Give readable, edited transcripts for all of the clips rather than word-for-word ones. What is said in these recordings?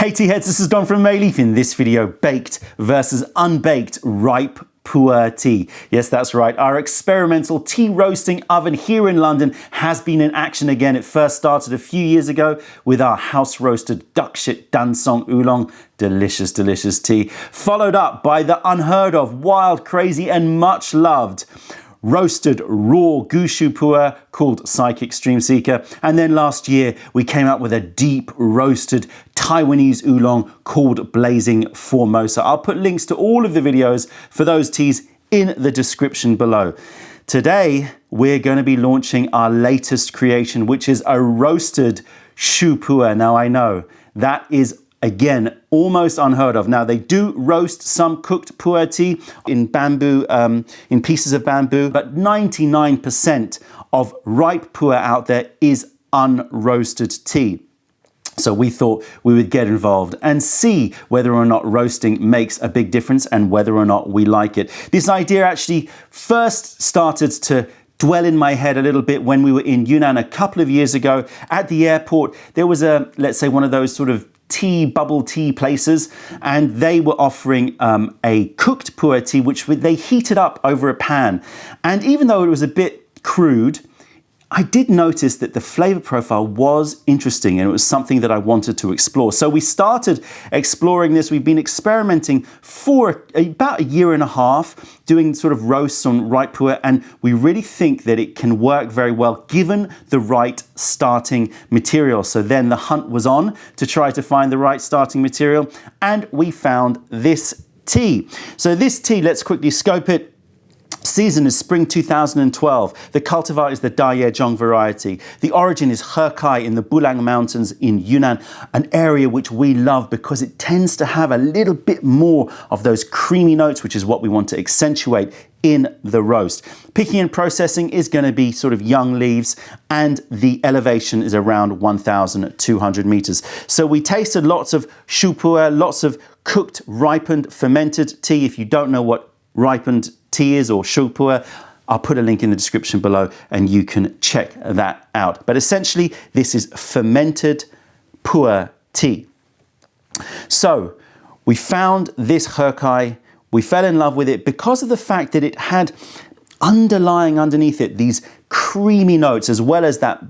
Hey tea heads, this is Don from Mayleaf. In this video, baked versus unbaked ripe PuErh tea. Yes, that's right. Our experimental tea roasting oven here in London has been in action again. It first started a few years ago with our house roasted duck shit Dansong Oolong. Delicious, delicious tea. Followed up by the unheard of, wild, crazy and much loved roasted raw Gushu PuErh called Psychic Stream Seeker. And then last year we came up with a deep roasted Taiwanese oolong called Blazing Formosa. I'll put links to all of the videos for those teas in the description below. Today we're going to be launching our latest creation, which is a roasted Shu PuErh. Now I know that is again, almost unheard of. Now, they do roast some cooked PuErh tea in bamboo, in pieces of bamboo, but 99% of ripe PuErh out there is unroasted tea. So we thought we would get involved and see whether or not roasting makes a big difference and whether or not we like it. This idea actually first started to dwell in my head a little bit when we were in Yunnan a couple of years ago. At the airport, there was a, let's say, one of those sort of bubble tea places, and they were offering a cooked PuErh tea which they heated up over a pan. And even though it was a bit crude, I did notice that the flavor profile was interesting and it was something that I wanted to explore. So we started exploring this. We've been experimenting for about a year and a half, doing sort of roasts on ripe PuErh, and we really think that it can work very well given the right starting material. So then the hunt was on to try to find the right starting material, and we found this tea. So this tea, let's quickly scope it. Season is spring 2012. The cultivar is the Dayejong variety. The origin is Hekai in the Bulang Mountains in Yunnan, an area which we love because it tends to have a little bit more of those creamy notes, which is what we want to accentuate in the roast. Picking and processing is going to be sort of young leaves, and the elevation is around 1,200 meters. So we tasted lots of Shu PuErh, lots of cooked, ripened, fermented tea. If you don't know what ripened tea is or Shu PuErh, I'll put a link in the description below and you can check that out. But essentially, this is fermented PuErh tea. So we found this Hekai. We fell in love with it because of the fact that it had underlying underneath it these creamy notes, as well as that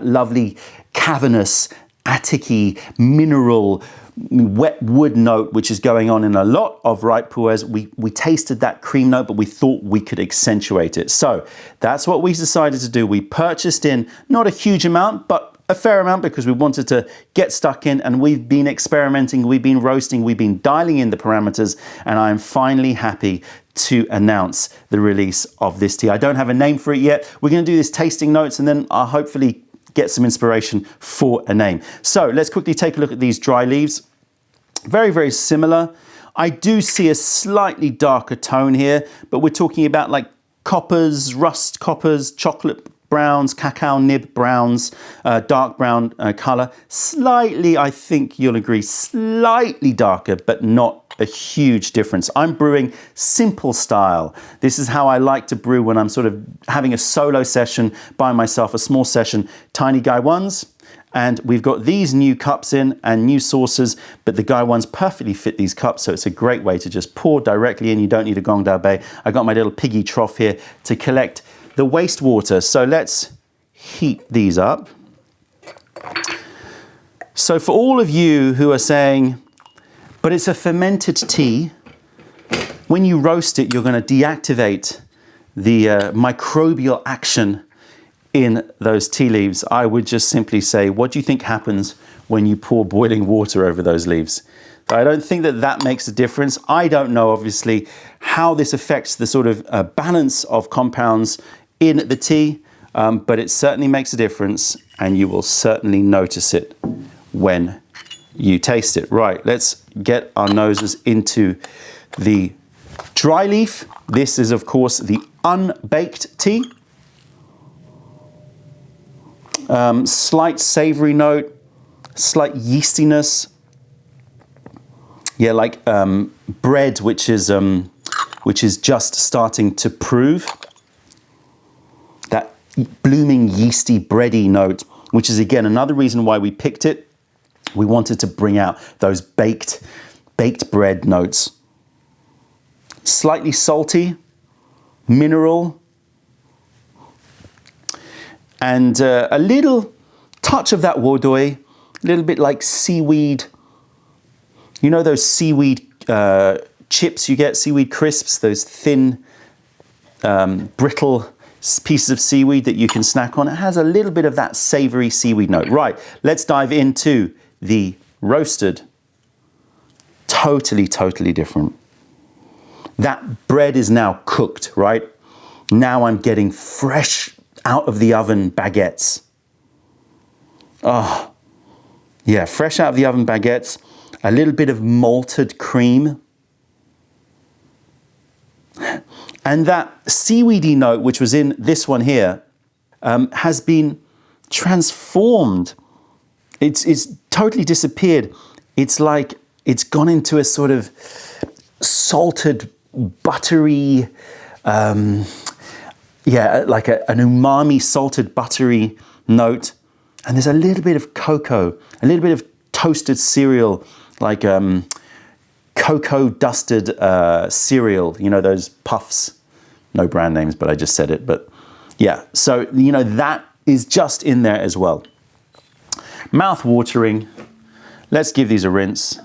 lovely cavernous, attic-y, mineral, wet wood note, which is going on in a lot of ripe PuErhs. We tasted that cream note, but we thought we could accentuate it. So that's what we decided to do. We purchased in not a huge amount, but a fair amount because we wanted to get stuck in, and we've been experimenting, we've been roasting, we've been dialing in the parameters, and I am finally happy to announce the release of this tea. I don't have a name for it yet. We're going to do this tasting notes, and then I'll hopefully get some inspiration for a name. So let's quickly take a look at these dry leaves. Very, very similar. I do see a slightly darker tone here, but we're talking about like coppers, rust coppers, chocolate browns, cacao nib browns, dark brown color. Slightly, I think you'll agree, slightly darker, but not a huge difference. I'm brewing simple style. This is how I like to brew when I'm sort of having a solo session by myself, a small session, tiny guy ones. And we've got these new cups in and new saucers, but the Gai ones perfectly fit these cups, so it's a great way to just pour directly in. You don't need a gong dao bei. I got my little piggy trough here to collect the wastewater. So let's heat these up. So for all of you who are saying, but it's a fermented tea, when you roast it, you're going to deactivate the microbial action in those tea leaves. I would just simply say, what do you think happens when you pour boiling water over those leaves? I don't think that makes a difference. I don't know, obviously, how this affects the sort of balance of compounds in the tea, but it certainly makes a difference, and you will certainly notice it when you taste it. Right, let's get our noses into the dry leaf. This is, of course, the unbaked tea. Slight savory note, slight yeastiness. Yeah, like bread, which is just starting to prove. That blooming yeasty bready note, which is again another reason why we picked it. We wanted to bring out those baked bread notes. Slightly salty, mineral, and a little touch of that wodoy, a little bit like seaweed. You know those seaweed chips you get, seaweed crisps, those thin, brittle pieces of seaweed that you can snack on. It has a little bit of that savory seaweed note. Right, let's dive into the roasted. Totally, totally different. That bread is now cooked, right? Now I'm getting fresh out of the oven baguettes. Oh, yeah, fresh out of the oven baguettes. A little bit of malted cream. And that seaweedy note, which was in this one here, has been transformed. It's totally disappeared. It's like it's gone into a sort of salted, buttery, yeah, like an umami salted buttery note. And there's a little bit of cocoa, a little bit of toasted cereal, like cocoa dusted cereal, you know, those puffs. No brand names, but I just said it. But yeah, so, you know, that is just in there as well. Mouth watering. Let's give these a rinse.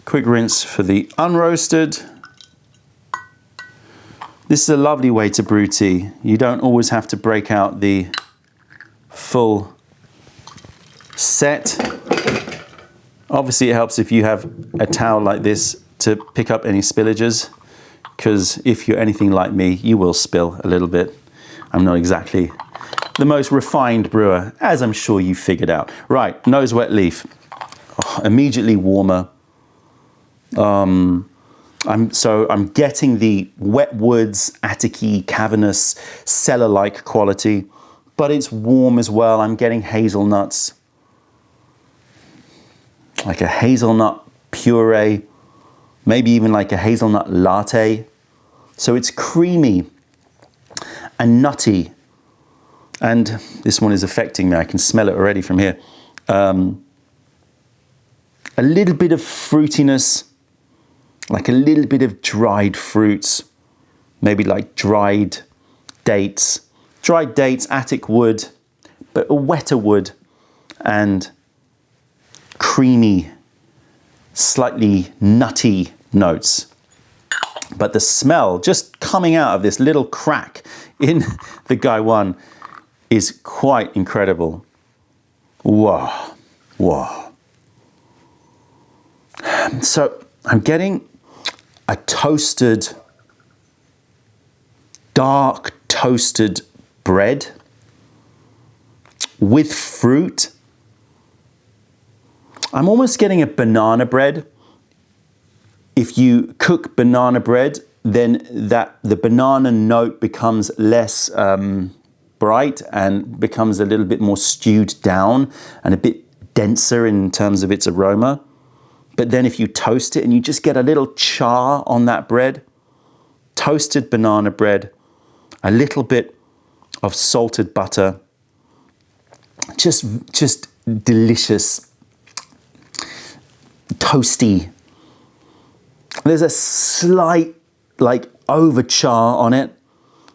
Quick rinse for the unroasted. This is a lovely way to brew tea. You don't always have to break out the full set. Obviously it helps if you have a towel like this to pick up any spillages, because if you're anything like me, you will spill a little bit. I'm not exactly the most refined brewer, as I'm sure you figured out. Right, nose wet leaf. Oh, immediately warmer. I'm getting the wet woods, Attic-y, cavernous, cellar-like quality, but it's warm as well. I'm getting hazelnuts, like a hazelnut puree, maybe even like a hazelnut latte. So it's creamy and nutty. And this one is affecting me. I can smell it already from here. A little bit of fruitiness, like a little bit of dried fruits, maybe like dried dates, Attic wood, but a wetter wood, and creamy, slightly nutty notes. But the smell just coming out of this little crack in the Gaiwan is quite incredible. Whoa, whoa. So I'm getting a toasted, dark toasted bread with fruit. I'm almost getting a banana bread. If you cook banana bread, then the banana note becomes less bright and becomes a little bit more stewed down and a bit denser in terms of its aroma. But then if you toast it and you just get a little char on that bread, toasted banana bread, a little bit of salted butter, just delicious, toasty. There's a slight like overchar on it,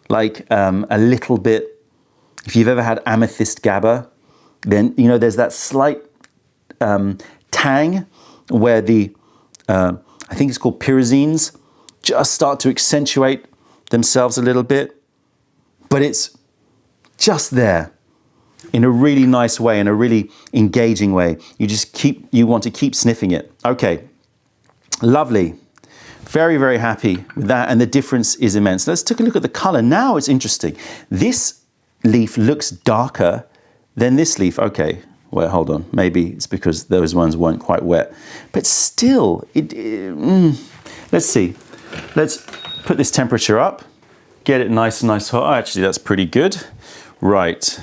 like a little bit. If you've ever had amethyst GABA, then you know there's that slight tang where the I think it's called pyrazines just start to accentuate themselves a little bit, but it's just there in a really nice way, in a really engaging way. You want to keep sniffing it. Okay, lovely. Very, very happy with that, and the difference is immense. Let's take a look at the color. Now it's interesting. This leaf looks darker than this leaf. Okay, well, hold on. Maybe it's because those ones weren't quite wet. But still, let's see. Let's put this temperature up, get it nice and nice hot. Oh, actually, that's pretty good. Right.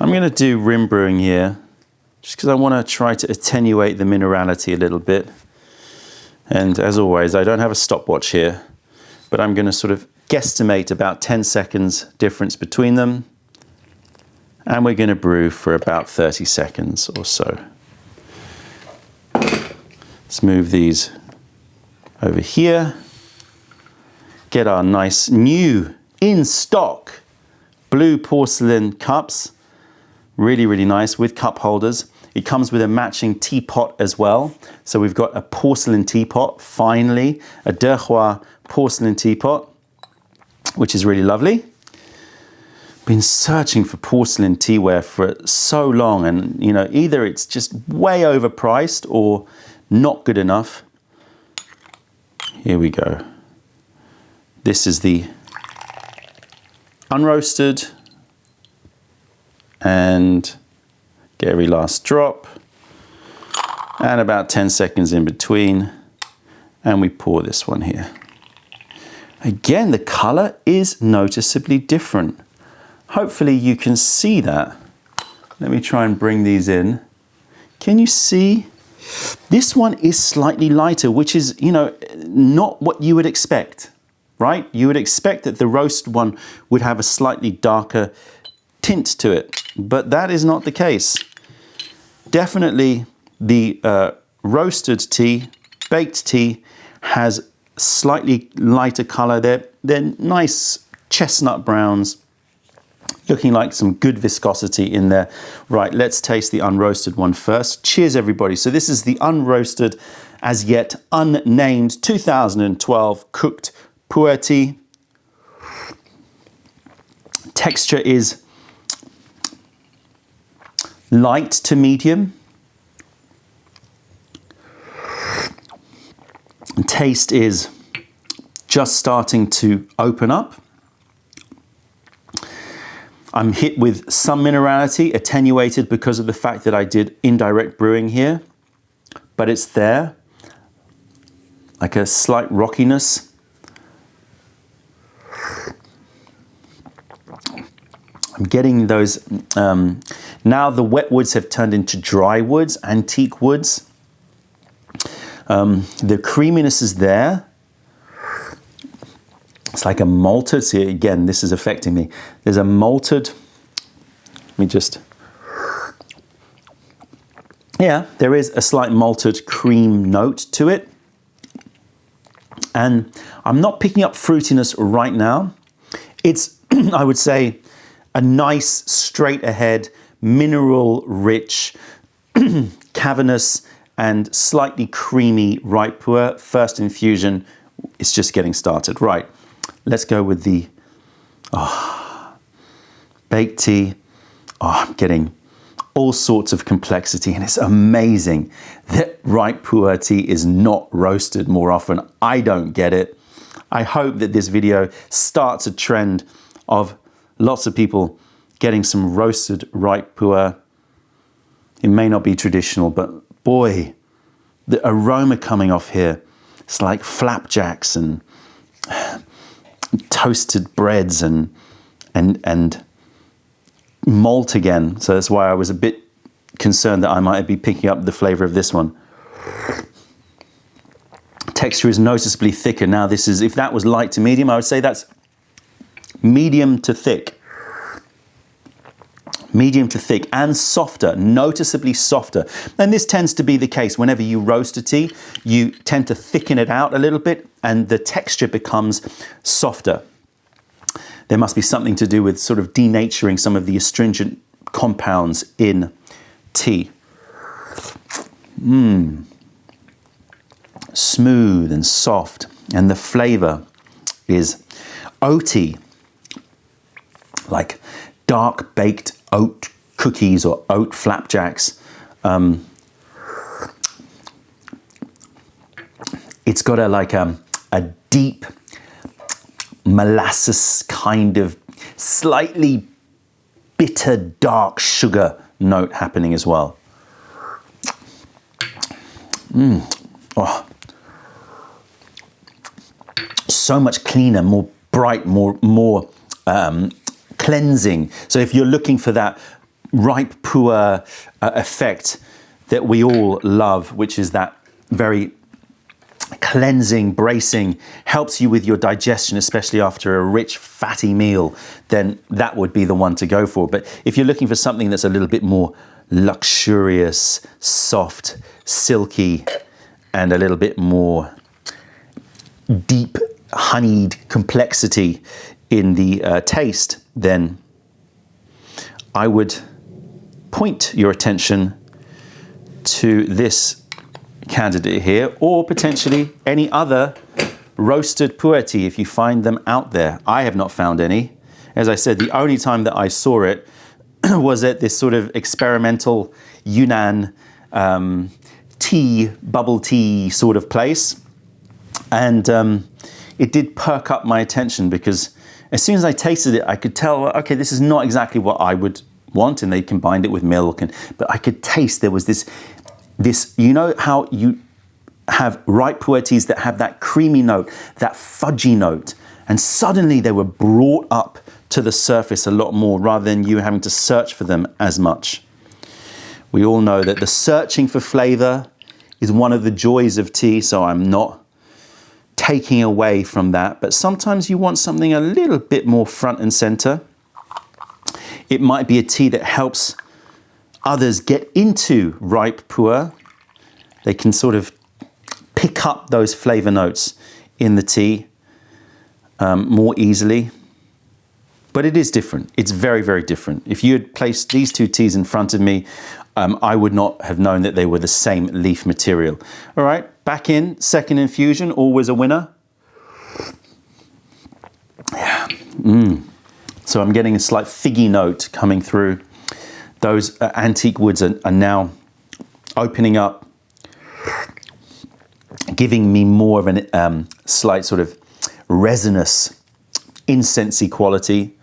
I'm going to do rim brewing here, just because I want to try to attenuate the minerality a little bit. And as always, I don't have a stopwatch here, but I'm going to sort of guesstimate about 10 seconds difference between them. And we're going to brew for about 30 seconds or so. Let's move these over here. Get our nice new in stock blue porcelain cups. Really, really nice with cup holders. It comes with a matching teapot as well. So we've got a porcelain teapot, finally, a Terroir porcelain teapot, which is really lovely. Been searching for porcelain teaware for so long, and you know, either it's just way overpriced or not good enough. Here we go. This is the unroasted, and get every last drop, and about 10 seconds in between, and we pour this one here. Again, the color is noticeably different. Hopefully you can see that. Let me try and bring these in. Can you see? This one is slightly lighter, which is, you know, not what you would expect, right? You would expect that the roast one would have a slightly darker tint to it, but that is not the case. Definitely the roasted tea, baked tea, has slightly lighter color. They're nice chestnut browns, looking like some good viscosity in there. Right, let's taste the unroasted one first. Cheers, everybody. So this is the unroasted, as yet unnamed 2012 cooked PuErh tea. Texture is light to medium. And taste is just starting to open up. I'm hit with some minerality, attenuated because of the fact that I did indirect brewing here, but it's there, like a slight rockiness. I'm getting those, now the wet woods have turned into dry woods, antique woods. The creaminess is there. It's like a malted, see again, this is affecting me. There's a malted, let me just, yeah, there is a slight malted cream note to it. And I'm not picking up fruitiness right now. It's, I would say, a nice, straight ahead, mineral rich, cavernous, and slightly creamy ripe PuErh. First infusion, it's just getting started. Right, let's go with the baked tea. Oh, I'm getting all sorts of complexity, and it's amazing that ripe PuErh tea is not roasted more often. I don't get it. I hope that this video starts a trend of lots of people getting some roasted ripe PuErh. It may not be traditional, but boy, the aroma coming off here, it's like flapjacks and toasted breads and malt again. So that's why I was a bit concerned that I might be picking up the flavor of this one. Texture is noticeably thicker. Now this is, if that was light to medium, I would say that's medium to thick. Medium to thick and softer, noticeably softer. And this tends to be the case whenever you roast a tea, you tend to thicken it out a little bit and the texture becomes softer. There must be something to do with sort of denaturing some of the astringent compounds in tea. Smooth and soft, and the flavor is oaty, like dark baked oat cookies or oat flapjacks. It's got a deep molasses kind of slightly bitter dark sugar note happening as well. Oh. So much cleaner, more bright, more cleansing. So if you're looking for that ripe PuErh effect that we all love, which is that very cleansing, bracing, helps you with your digestion, especially after a rich, fatty meal, then that would be the one to go for. But if you're looking for something that's a little bit more luxurious, soft, silky, and a little bit more deep, honeyed complexity in the taste, then I would point your attention to this candidate here, or potentially any other roasted pu'er tea if you find them out there. I have not found any. As I said, the only time that I saw it was at this sort of experimental Yunnan tea, bubble tea sort of place. And it did perk up my attention, because as soon as I tasted it, I could tell, okay, this is not exactly what I would want, and they combined it with milk, but I could taste there was this, you know how you have ripe pu'er teas that have that creamy note, that fudgy note, and suddenly they were brought up to the surface a lot more, rather than you having to search for them as much. We all know that the searching for flavour is one of the joys of tea, so I'm not taking away from that, but sometimes you want something a little bit more front and centre. It might be a tea that helps others get into ripe pu'er. They can sort of pick up those flavour notes in the tea more easily. But it is different. It's very, very different. If you had placed these two teas in front of me, I would not have known that they were the same leaf material. All right, back in, second infusion, always a winner. Yeah. So I'm getting a slight figgy note coming through. Those antique woods are now opening up, giving me more of a slight sort of resinous, incensey quality.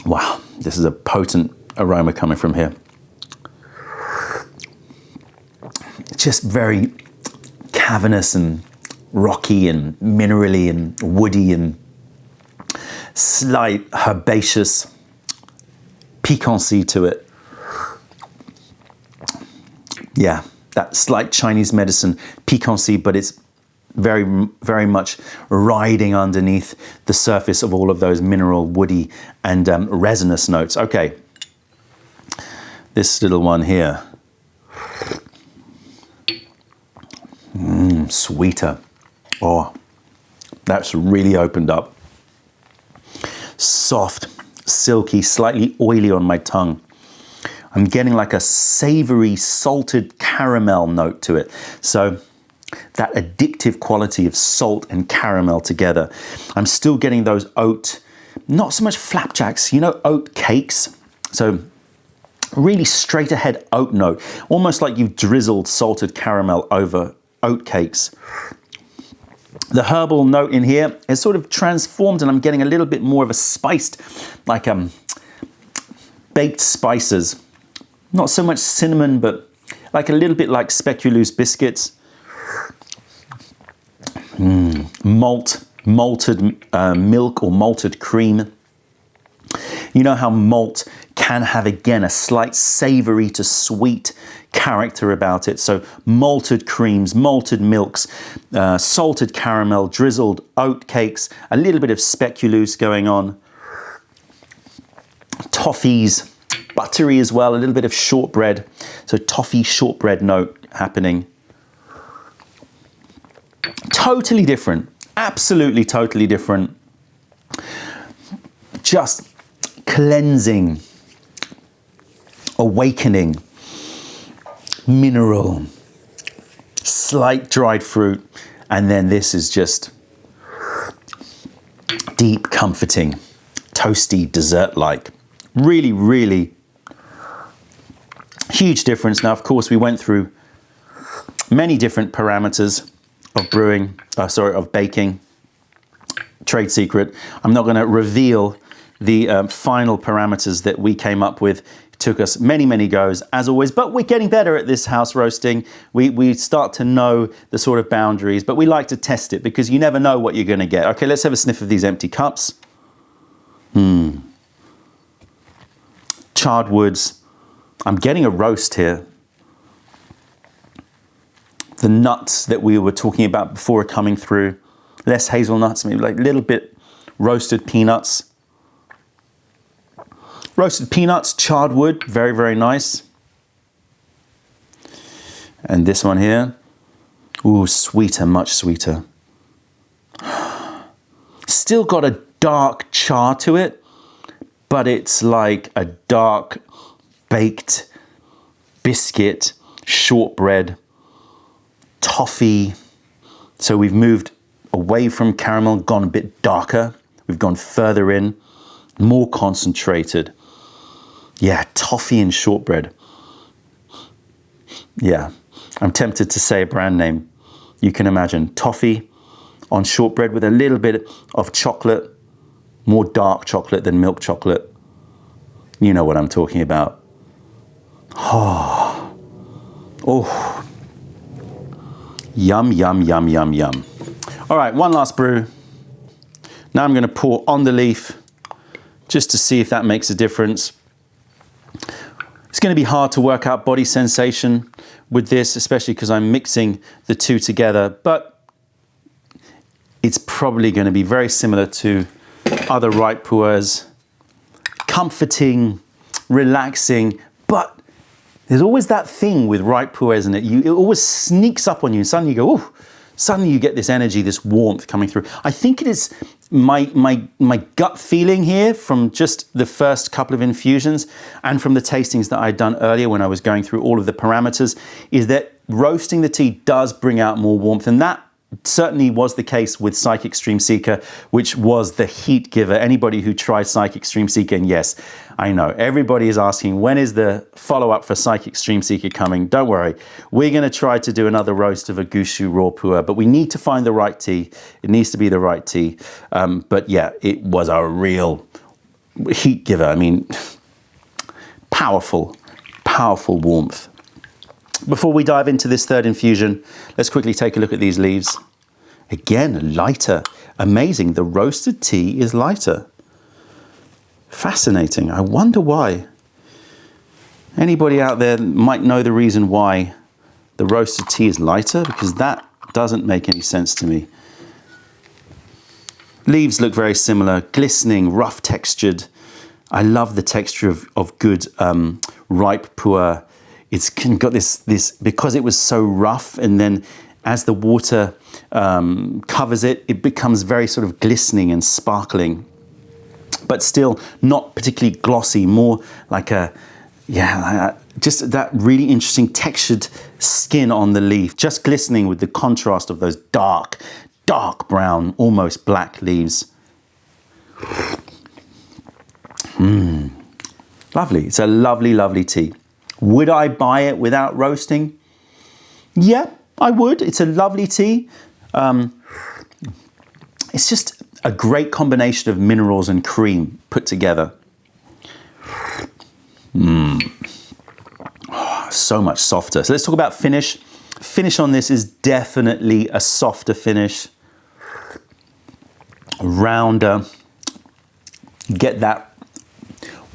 Wow, this is a potent aroma coming from here. Just very cavernous and rocky and minerally and woody, and slight herbaceous piquancy to it. Yeah, that slight Chinese medicine piquancy, but it's very, very much riding underneath the surface of all of those mineral, woody, and resinous notes. Okay, this little one here. Sweeter. Oh, that's really opened up. Soft, silky, slightly oily on my tongue. I'm getting like a savory, salted caramel note to it. So that addictive quality of salt and caramel together. I'm still getting those oat, not so much flapjacks, you know, oat cakes. So really straight ahead oat note, almost like you've drizzled salted caramel over oat cakes. The herbal note in here is sort of transformed, and I'm getting a little bit more of a spiced, like baked spices. Not so much cinnamon, but like a little bit like speculoos biscuits. Malted milk or malted cream. You know how malt can have, again, a slight savory to sweet character about it. So malted creams, malted milks, salted caramel, drizzled oat cakes, a little bit of speculoos going on. Toffees, buttery as well, a little bit of shortbread. So toffee shortbread note happening. Totally different, absolutely totally different. Just cleansing, awakening, mineral, slight dried fruit, and then this is just deep, comforting, toasty, dessert-like. Really, really huge difference. Now, of course, we went through many different parameters of brewing, of baking. Trade secret. I'm not going to reveal the final parameters that we came up with. It took us many, many goes, as always, but we're getting better at this house roasting. We start to know the sort of boundaries, but we like to test it because you never know what you're going to get. Okay, let's have a sniff of these empty cups. Charred woods. I'm getting a roast here. the nuts that we were talking about before are coming through. Less hazelnuts, maybe like a little bit roasted peanuts. Roasted peanuts, charred wood, very, very nice. And this one here, ooh, sweeter, much sweeter. Still got a dark char to it, but it's like a dark baked biscuit, shortbread, toffee. So we've moved away from caramel, gone a bit darker. We've gone further in, more concentrated. Yeah, toffee and shortbread. Yeah, I'm tempted to say a brand name. You can imagine toffee on shortbread with a little bit of chocolate, more dark chocolate than milk chocolate. You know what I'm talking about. Oh, oh. Yum, yum, yum, yum, yum. All right, one last brew. Now I'm going to pour on the leaf just to see if that makes a difference. It's going to be hard to work out body sensation with this, especially because I'm mixing the two together, but it's probably going to be very similar to other ripe pu'erhs. Comforting, relaxing, but there's always that thing with ripe pu'erh, isn't it? It always sneaks up on you and suddenly you go, ooh, suddenly you get this energy, this warmth coming through. I think it is my gut feeling here from just the first couple of infusions and from the tastings that I'd done earlier when I was going through all of the parameters, is that roasting the tea does bring out more warmth, and that certainly was the case with Psychic Stream Seeker, which was the heat giver. Anybody who tried Psychic Stream Seeker, and yes, I know everybody is asking, when is the follow-up for Psychic Stream Seeker coming? Don't worry, we're going to try to do another roast of a Gushu raw pu'erh, but we need to find the right tea. It needs to be the right tea. But yeah, it was a real heat giver. I mean, powerful, powerful warmth. Before we dive into this third infusion, let's quickly take a look at these leaves. Again, lighter. Amazing, the roasted tea is lighter. Fascinating, I wonder why. Anybody out there might know the reason why the roasted tea is lighter, because that doesn't make any sense to me. Leaves look very similar, glistening, rough textured. I love the texture of good ripe pu'erh. It's got this, because it was so rough, and then as the water covers it, it becomes very sort of glistening and sparkling, but still not particularly glossy, more like just that really interesting textured skin on the leaf, just glistening with the contrast of those dark brown, almost black leaves. Lovely, it's a lovely, lovely tea. Would I buy it without roasting? Yeah, I would. It's a lovely tea. It's just a great combination of minerals and cream put together. Oh, so much softer. So let's talk about finish. Finish on this is definitely a softer finish. Rounder. Get that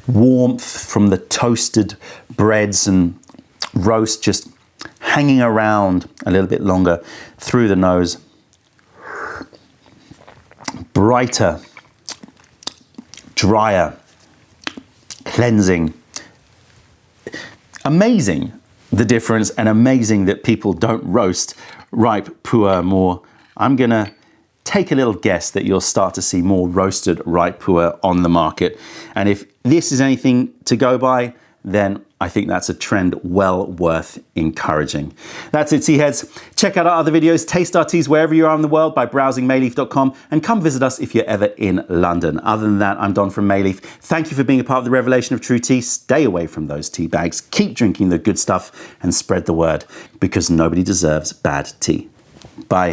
warmth from the toasted breads and roast just hanging around a little bit longer through the nose. Brighter, drier, cleansing. Amazing the difference, and amazing that people don't roast ripe pu'erh more. I'm gonna take a little guess that you'll start to see more roasted ripe pu'erh on the market. And if this is anything to go by, then I think that's a trend well worth encouraging. That's it, tea heads. Check out our other videos, taste our teas wherever you are in the world by browsing mayleaf.com, and come visit us if you're ever in London. Other than that, I'm Don from Mayleaf. Thank you for being a part of the revelation of true tea. Stay away from those tea bags. Keep drinking the good stuff and spread the word, because nobody deserves bad tea. Bye.